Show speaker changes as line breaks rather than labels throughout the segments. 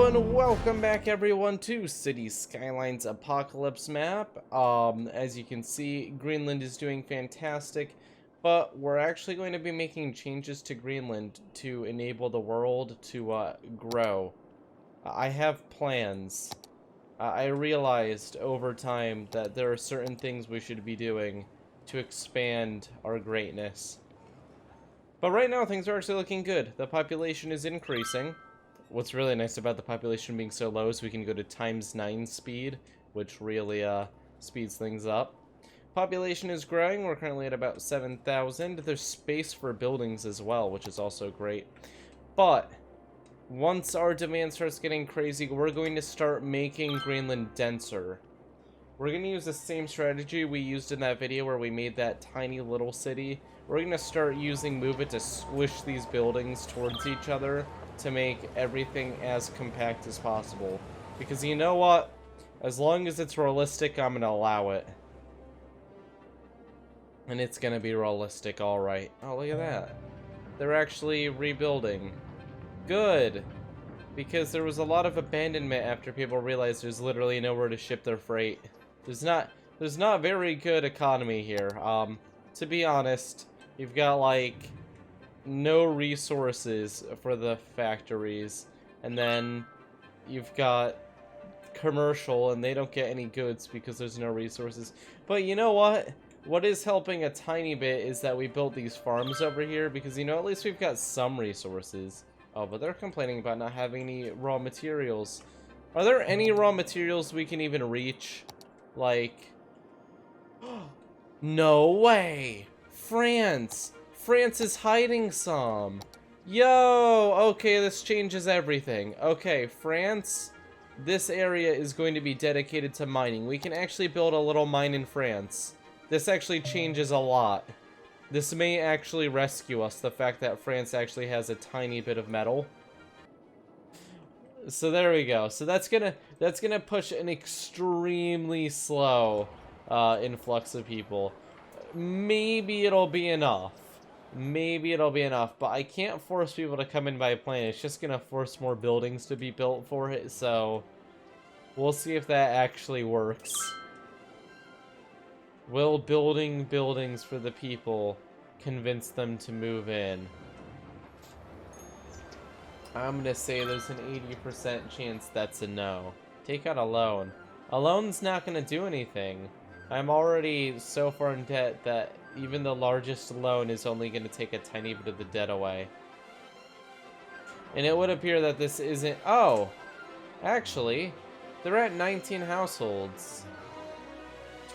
and welcome back everyone to City Skylines Apocalypse map. As you can see, Greenland is doing fantastic, but we're actually going to be making changes to Greenland to enable the world to grow. I have plans. I realized over time that there are certain things we should be doing to expand our greatness. But right now things are actually looking good. The population is increasing. What's really nice about the population being so low is we can go to ×9 speed, which really speeds things up. Population is growing. We're currently at about 7,000. There's space for buildings as well, which is also great. But once our demand starts getting crazy, we're going to start making Greenland denser. We're going to use the same strategy we used in that video where we made that tiny little city. We're going to start using Move It to squish these buildings towards each other to make everything as compact as possible. Because you know what? As long as it's realistic, I'm going to allow it. And it's going to be realistic, alright. Oh, look at that. They're actually rebuilding. Good. Because there was a lot of abandonment after people realized there's literally nowhere to ship their freight. There's not very good economy here. To be honest, you've got like no resources for the factories, and then you've got commercial and they don't get any goods because there's no resources. But you know what is helping a tiny bit is that we built these farms over here, because you know, at least we've got some resources. Oh, but they're complaining about not having any raw materials. Are there any raw materials we can even reach? Like, no way! France is hiding some. Yo, okay, this changes everything. Okay, France, this area is going to be dedicated to mining. We can actually build a little mine in France. This actually changes a lot. This may actually rescue us, the fact that France actually has a tiny bit of metal. So there we go. So that's gonna push an extremely slow influx of people. Maybe it'll be enough. Maybe it'll be enough, but I can't force people to come in by plane. It's just gonna force more buildings to be built for it, so we'll see if that actually works. Will building buildings for the people convince them to move in? I'm gonna say there's an 80% chance that's a no. Take out a loan. A loan's not gonna do anything. I'm already so far in debt that even the largest loan is only going to take a tiny bit of the debt away. And it would appear that this isn't... Oh! Actually, they're at 19 households.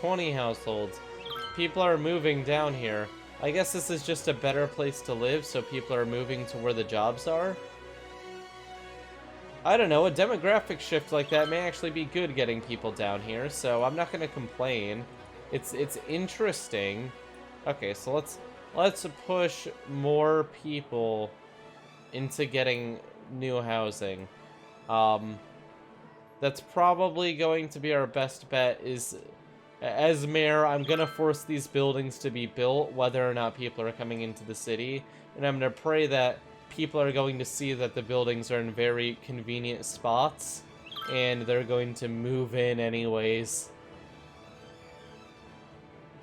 20 households. People are moving down here. I guess this is just a better place to live, so people are moving to where the jobs are. I don't know, a demographic shift like that may actually be good getting people down here, so I'm not going to complain. It's interesting. Okay, so let's push more people into getting new housing. That's probably going to be our best bet. Is as mayor, I'm gonna force these buildings to be built whether or not people are coming into the city, and I'm gonna pray that people are going to see that the buildings are in very convenient spots and they're going to move in anyways.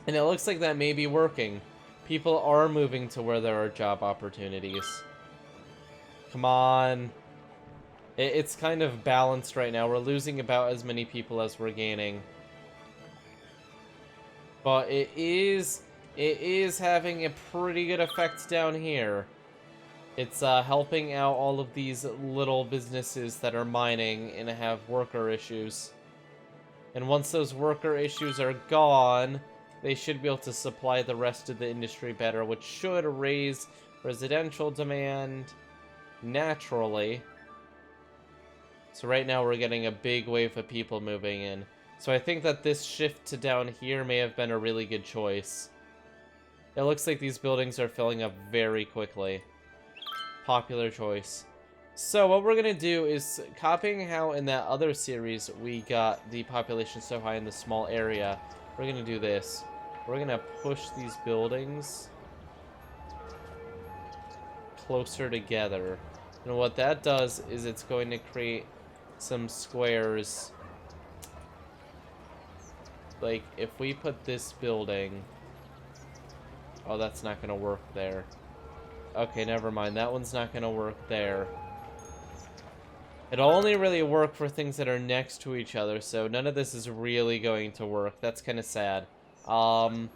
And it looks like that may be working. People are moving to where there are job opportunities. Come on. It's kind of balanced right now. We're losing about as many people as we're gaining. But it is having a pretty good effect down here. It's helping out all of these little businesses that are mining and have worker issues. And once those worker issues are gone, they should be able to supply the rest of the industry better, which should raise residential demand naturally. So right now we're getting a big wave of people moving in. So I think that this shift to down here may have been a really good choice. It looks like these buildings are filling up very quickly. Popular choice. So what we're gonna do is, copying how in that other series we got the population so high in the small area, we're gonna do this. We're gonna push these buildings closer together. And what that does is it's going to create some squares. Like, if we put this building... Oh, that's not gonna work there. Okay, never mind. That one's not gonna work there. It'll only really work for things that are next to each other, so none of this is really going to work. That's kind of sad. Darn.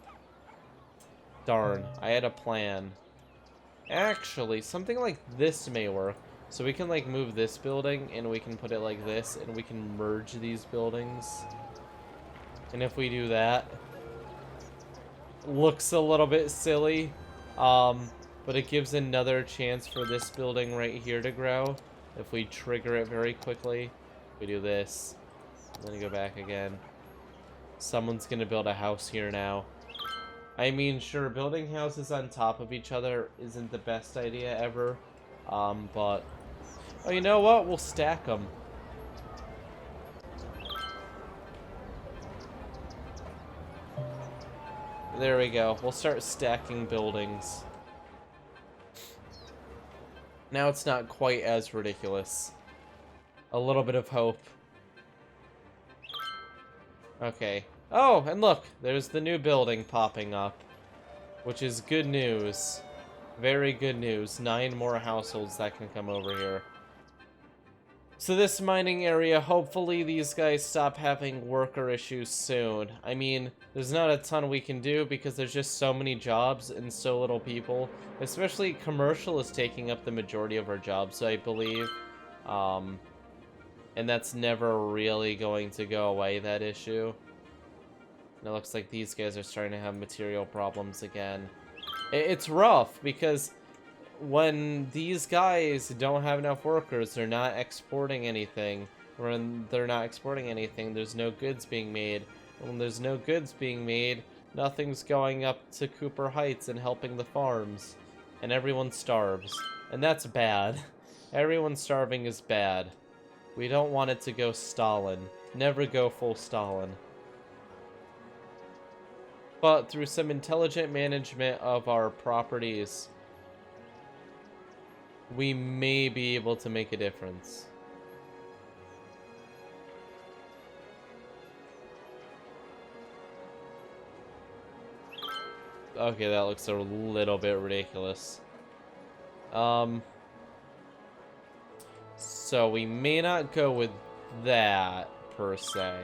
I had a plan. Actually, something like this may work. So we can, like, move this building, and we can put it like this, and we can merge these buildings. And if we do that... Looks a little bit silly. But it gives another chance for this building right here to grow. If we trigger it very quickly. We do this. Then go back again. Someone's gonna build a house here now. I mean, sure, building houses on top of each other isn't the best idea ever. But... Oh, you know what? We'll stack them. There we go. We'll start stacking buildings. Now it's not quite as ridiculous. A little bit of hope. Okay. Oh, and look! There's the new building popping up. Which is good news. Very good news. 9 more households that can come over here. So this mining area, hopefully these guys stop having worker issues soon. I mean, there's not a ton we can do because there's just so many jobs and so little people. Especially commercial is taking up the majority of our jobs, I believe. And that's never really going to go away, that issue. And it looks like these guys are starting to have material problems again. It's rough because... when these guys don't have enough workers, they're not exporting anything. When they're not exporting anything, there's no goods being made. When there's no goods being made, nothing's going up to Cooper Heights and helping the farms. And everyone starves. And that's bad. Everyone starving is bad. We don't want it to go Stalin. Never go full Stalin. But through some intelligent management of our properties, we may be able to make a difference. Okay, that looks a little bit ridiculous. So we may not go with that, per se.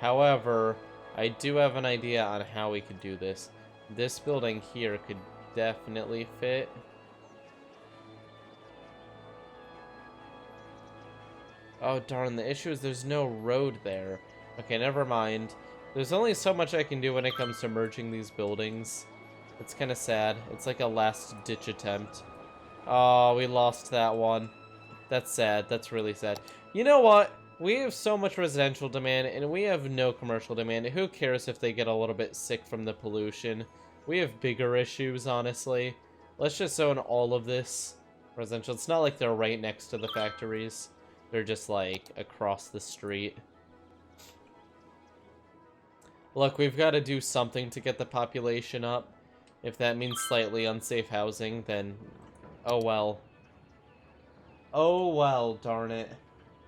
However, I do have an idea on how we could do this. This building here could definitely fit. Oh, darn, the issue is there's no road there. Okay, never mind. There's only so much I can do when it comes to merging these buildings. It's kind of sad. It's like a last-ditch attempt. Oh, we lost that one. That's sad. That's really sad. You know what? We have so much residential demand, and we have no commercial demand. Who cares if they get a little bit sick from the pollution? We have bigger issues, honestly. Let's just zone all of this residential. It's not like they're right next to the factories. They're just, like, across the street. Look, we've got to do something to get the population up. If that means slightly unsafe housing, then... oh well. Oh well, darn it.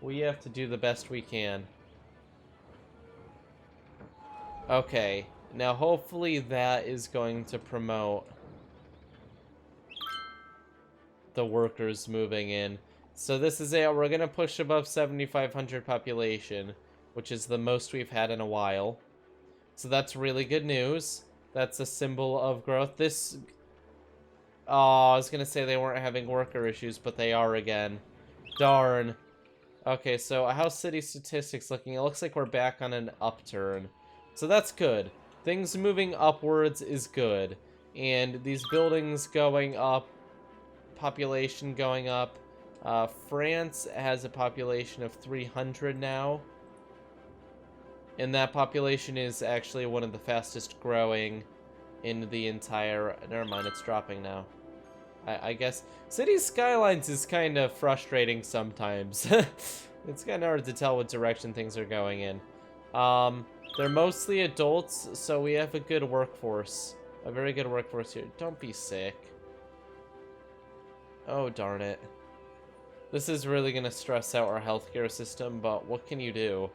We have to do the best we can. Okay, now hopefully that is going to promote the workers moving in. So this is it. We're going to push above 7,500 population, which is the most we've had in a while. So that's really good news. That's a symbol of growth. This... oh, I was going to say they weren't having worker issues, but they are again. Darn. Okay, so how's city statistics looking? It looks like we're back on an upturn. So that's good. Things moving upwards is good. And these buildings going up, population going up. France has a population of 300 now. And that population is actually one of the fastest growing in the entire... never mind, it's dropping now. I guess City Skylines is kind of frustrating sometimes. It's kind of hard to tell what direction things are going in. They're mostly adults, so we have a good workforce. A very good workforce here. Don't be sick. Oh, darn it. This is really going to stress out our healthcare system, but what can you do?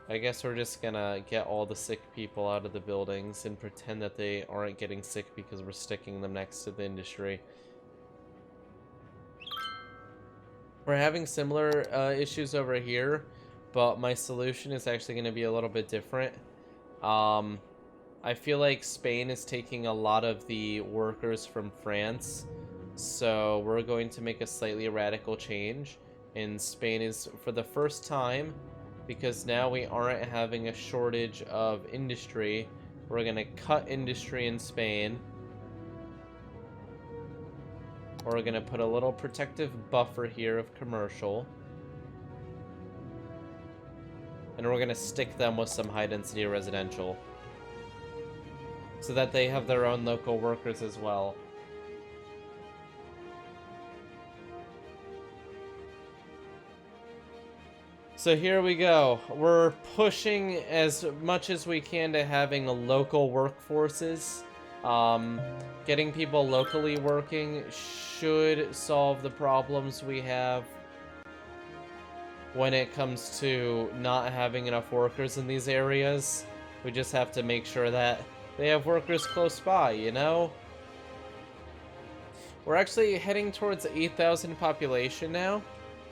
I guess we're just gonna get all the sick people out of the buildings and pretend that they aren't getting sick because we're sticking them next to the industry. We're having similar issues over here, but my solution is actually going to be a little bit different. I feel like Spain is taking a lot of the workers from France, so we're going to make a slightly radical change. And Spain is, for the first time, because now we aren't having a shortage of industry, we're going to cut industry in Spain. We're going to put a little protective buffer here of commercial. And we're going to stick them with some high-density residential, so that they have their own local workers as well. So here we go. We're pushing as much as we can to having local workforces. Getting people locally working should solve the problems we have when it comes to not having enough workers in these areas. We just have to make sure that they have workers close by, you know? We're actually heading towards 8,000 population now,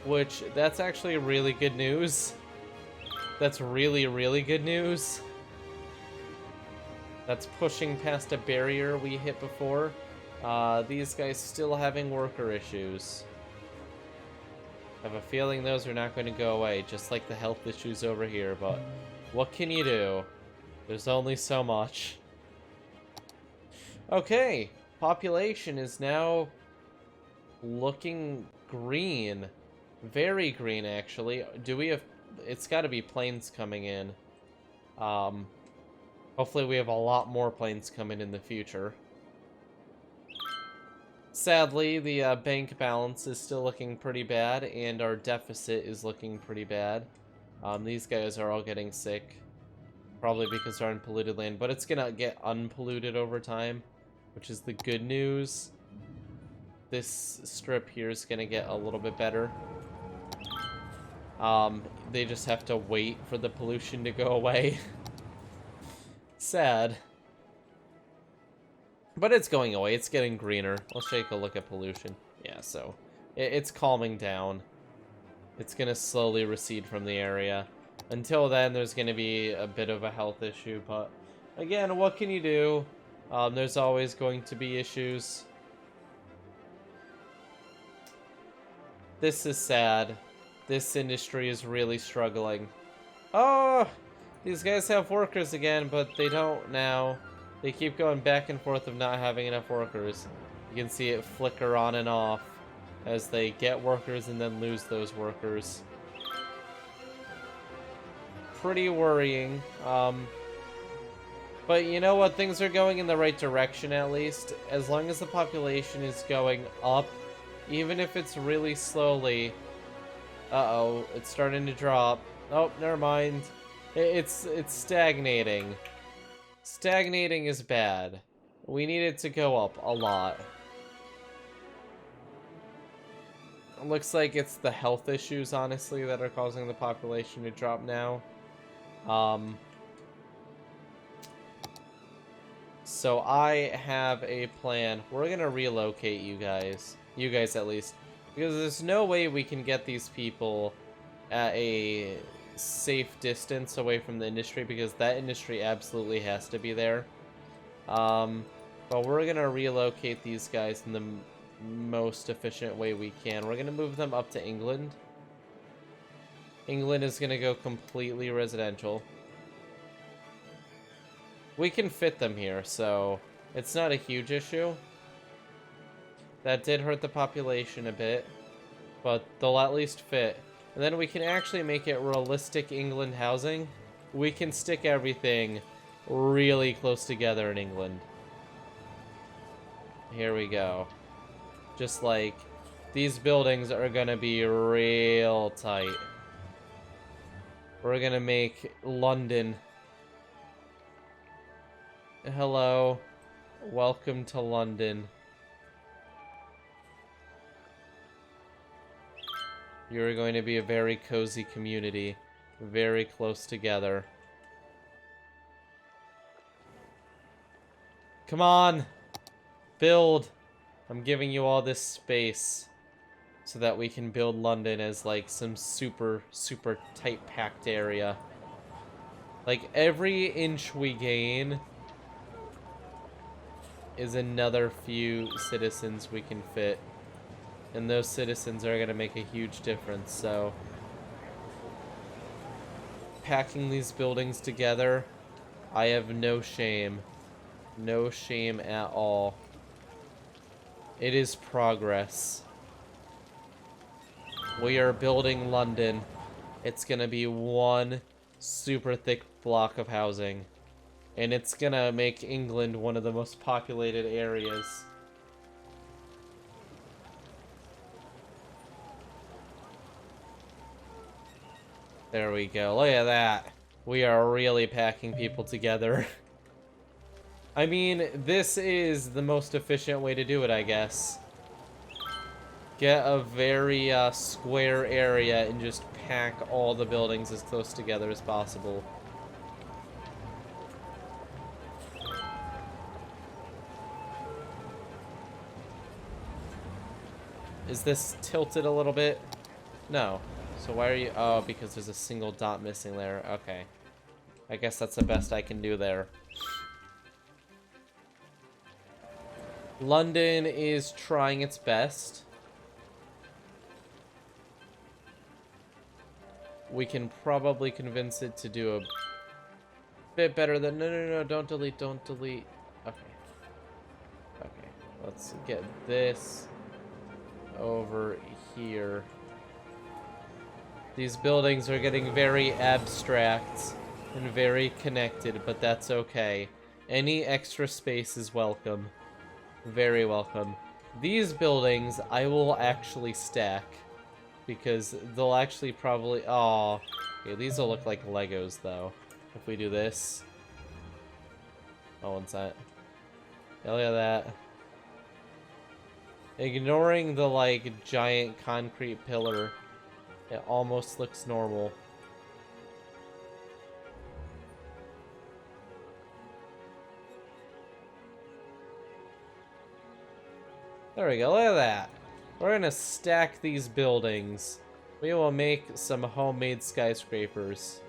which that's actually really good news. That's really, really good news. That's pushing past a barrier we hit before. These guys still having worker issues. I have a feeling those are not going to go away, just like the health issues over here, but what can you do? There's only so much. Okay, population is now looking green. Very green, actually. Do we have... It's got to be planes coming in. Hopefully we have a lot more planes coming in the future. Sadly, the bank balance is still looking pretty bad, and our deficit is looking pretty bad. These guys are all getting sick. Probably because they're on polluted land, but it's gonna get unpolluted over time, which is the good news. This strip here is gonna get a little bit better. They just have to wait for the pollution to go away. Sad. But it's going away. It's getting greener. Let's take a look at pollution. Yeah, so it's calming down. It's going to slowly recede from the area. Until then, there's going to be a bit of a health issue. But again, what can you do? There's always going to be issues. This is sad. This industry is really struggling. Oh! These guys have workers again, but they don't now. They keep going back and forth of not having enough workers. You can see it flicker on and off as they get workers and then lose those workers. Pretty worrying. But you know what? Things are going in the right direction, at least. As long as the population is going up, even if it's really slowly. Uh-oh, it's starting to drop. Oh, never mind. It's stagnating. Stagnating is bad. We need it to go up a lot. It looks like it's the health issues, honestly, that are causing the population to drop now. So I have a plan. We're gonna relocate you guys. You guys, at least. Because there's no way we can get these people at a safe distance away from the industry, because that industry absolutely has to be there. But we're gonna relocate these guys in the most efficient way we can. We're gonna move them up to England. England is gonna go completely residential. We can fit them here, so it's not a huge issue. That did hurt the population a bit, but they'll at least fit. And then we can actually make it realistic England housing. We can stick everything really close together in England. Here we go. Just like, these buildings are gonna be real tight. We're gonna make London. Hello. Welcome to London. You're going to be a very cozy community, very close together. Come on! Build! I'm giving you all this space so that we can build London as like some super, super tight packed area. Like every inch we gain is another few citizens we can fit. And those citizens are going to make a huge difference, so packing these buildings together, I have no shame. No shame at all. It is progress. We are building London. It's gonna be one super thick block of housing. And it's gonna make England one of the most populated areas. There we go. Look at that. We are really packing people together. I mean, this is the most efficient way to do it, I guess. Get a very square area and just pack all the buildings as close together as possible. Is this tilted a little bit? No. So why are you... Oh, because there's a single dot missing there. Okay. I guess that's the best I can do there. London is trying its best. We can probably convince it to do a bit better than... No, don't delete, don't delete. Okay. Okay, let's get this over here. These buildings are getting very abstract and very connected, but that's okay. Any extra space is welcome. Very welcome. These buildings I will actually stack, because they'll actually probably... Aw. Okay, these will look like Legos, though, if we do this. Oh, what's that? Look at that. Ignoring the, like, giant concrete pillar, it almost looks normal. There we go, look at that. We're gonna stack these buildings. We will make some homemade skyscrapers.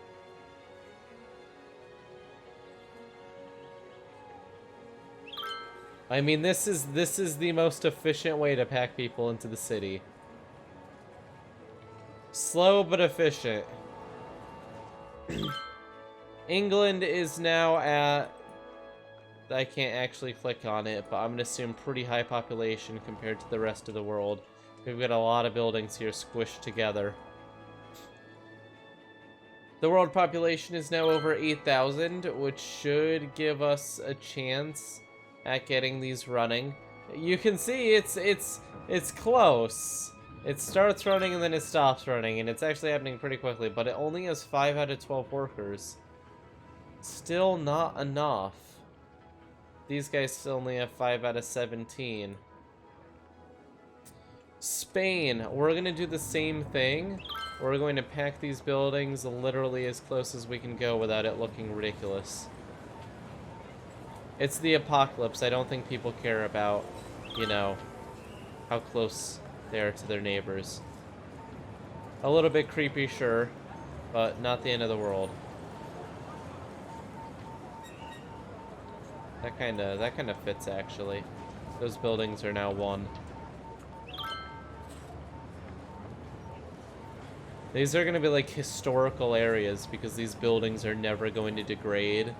I mean, this is the most efficient way to pack people into the city. Slow but efficient. England is now at... I can't actually click on it, but I'm gonna assume pretty high population compared to the rest of the world. We've got a lot of buildings here squished together. The world population is now over 8,000, which should give us a chance at getting these running. You can see it's close. It starts running and then it stops running, and it's actually happening pretty quickly, but it only has 5 out of 12 workers. Still not enough. These guys still only have 5 out of 17. Spain, we're gonna do the same thing. We're going to pack these buildings literally as close as we can go without it looking ridiculous. It's the apocalypse. I don't think people care about, you know, how close they are to their neighbors. A little bit creepy, sure, but not the end of the world. That kind of fits, actually. Those buildings are now one. These are going to be like historical areas because these buildings are never going to degrade.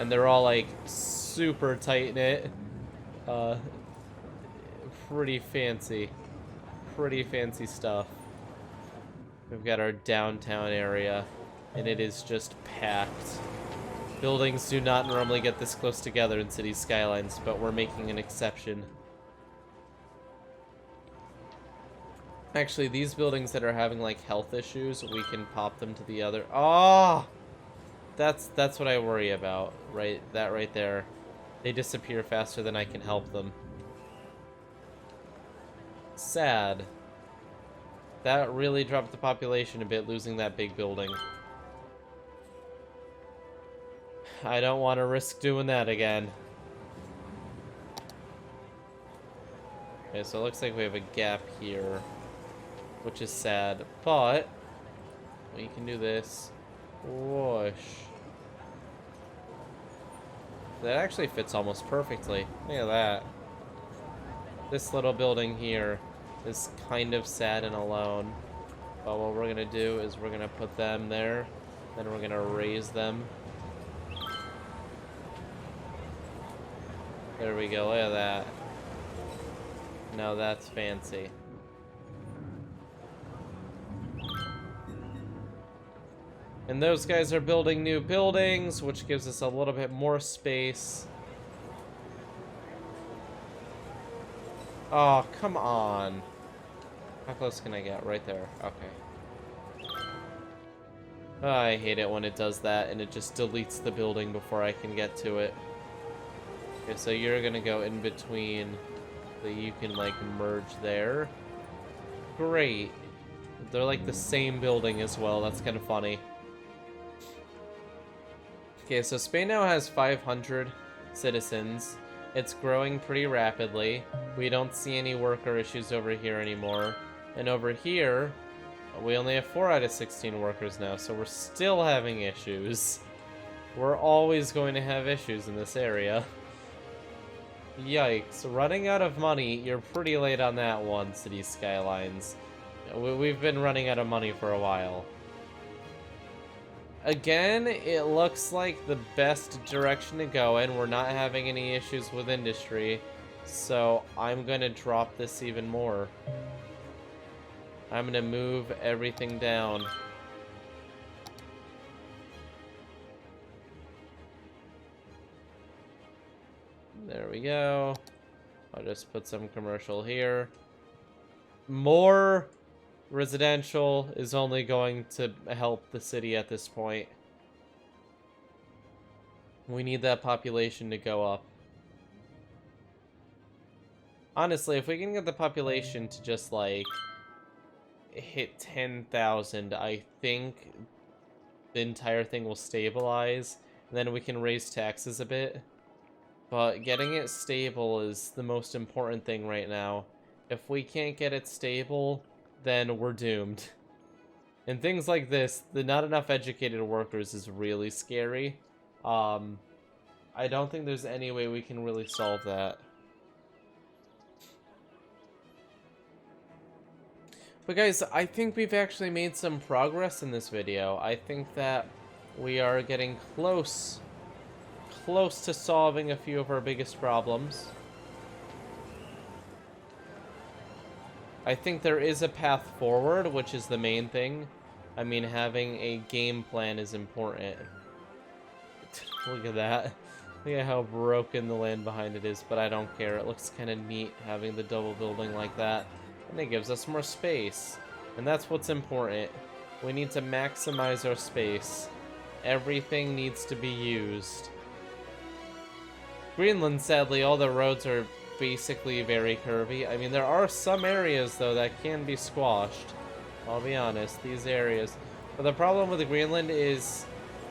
And they're all like super tight-knit. Pretty fancy. Pretty fancy stuff. We've got our downtown area, and it is just packed. Buildings do not normally get this close together in city skylines, but we're making an exception. Actually, these buildings that are having like health issues, we can pop them to the other. Oh, that's what I worry about. That right there. They disappear faster than I can help them. Sad. That really dropped the population a bit, losing that big building. I don't want to risk doing that again. Okay, so it looks like we have a gap here, which is sad, but we can do this. Whoosh. That actually fits almost perfectly. Look at that. This little building here is kind of sad and alone. But what we're gonna do is we're gonna put them there, then we're gonna raise them. There we go, look at that. Now that's fancy. And those guys are building new buildings, which gives us a little bit more space. Oh, come on. How close can I get? Right there. Okay. Oh, I hate it when it does that and it just deletes the building before I can get to it. Okay, so you're gonna go in between so you can, like, merge there. Great. They're like the same building as well. That's kind of funny. Okay, so Spain now has 500 citizens. It's growing pretty rapidly. We don't see any worker issues over here anymore. And over here, we only have 4 out of 16 workers now, so we're still having issues. We're always going to have issues in this area. Yikes. Running out of money. You're pretty late on that one, City Skylines. We've been running out of money for a while. Again, it looks like the best direction to go in. We're not having any issues with industry, so I'm gonna drop this even more. I'm gonna move everything down. There we go. I'll just put some commercial here. More residential is only going to help the city at this point. We need that population to go up. Honestly, if we can get the population to just, like, hit 10,000, I think the entire thing will stabilize, and then we can raise taxes a bit. But getting it stable is the most important thing right now. If we can't get it stable, then we're doomed. And things like this, the not enough educated workers is really scary. I don't think there's any way we can really solve that. But guys, I think we've actually made some progress in this video. I think that we are getting close to solving a few of our biggest problems. I think there is a path forward, which is the main thing. I mean, having a game plan is important. Look at that. Look at how broken the land behind it is, but I don't care. It looks kind of neat having the double building like that. And it gives us more space. And that's what's important. We need to maximize our space. Everything needs to be used. Greenland, sadly, all the roads are basically very curvy. I mean, there are some areas, though, that can be squashed. I'll be honest, these areas. But the problem with Greenland is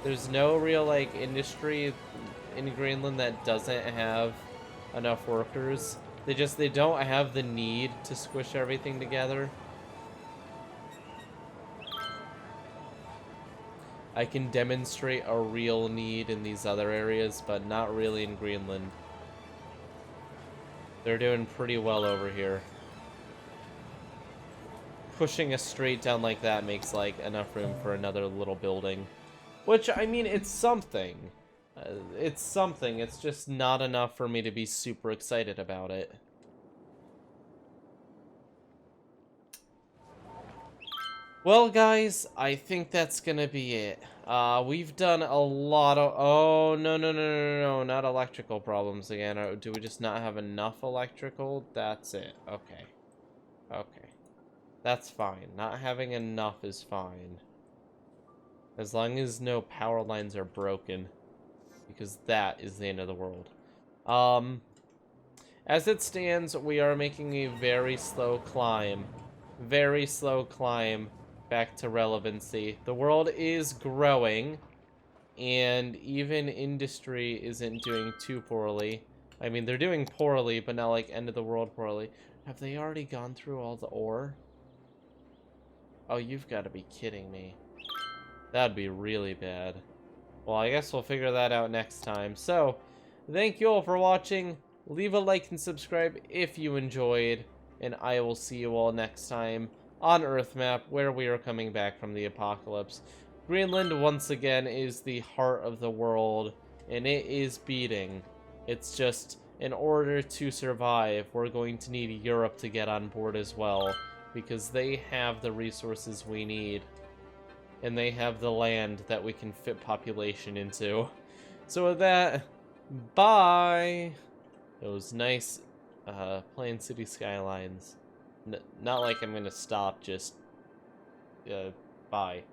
there's no real, like, industry in Greenland that doesn't have enough workers. They don't have the need to squish everything together. I can demonstrate a real need in these other areas, but not really in Greenland. They're doing pretty well over here. Pushing us straight down like that makes, like, enough room for another little building. Which, I mean, it's something. It's something. It's just not enough for me to be super excited about it. Well, guys, I think that's gonna be it. We've done a lot of... Oh, no, not electrical problems again. Or do we just not have enough electrical? That's it. Okay. Okay. That's fine. Not having enough is fine. As long as no power lines are broken. Because that is the end of the world. As it stands, we are making a very slow climb very slow climb back to relevancy. The world is growing, and even industry isn't doing too poorly. I mean, they're doing poorly, but not like end of the world poorly. Have they already gone through all the ore? Oh, you've got to be kidding me. That'd be really bad. Well, I guess we'll figure that out next time. So, thank you all for watching. Leave a like and subscribe if you enjoyed, and I will see you all next time on EarthMap, where we are coming back from the apocalypse. Greenland, once again, is the heart of the world, and it is beating. It's just, in order to survive, we're going to need Europe to get on board as well, because they have the resources we need, and they have the land that we can fit population into. So with that, bye! It was nice playing City Skylines. Not like I'm gonna stop, just bye.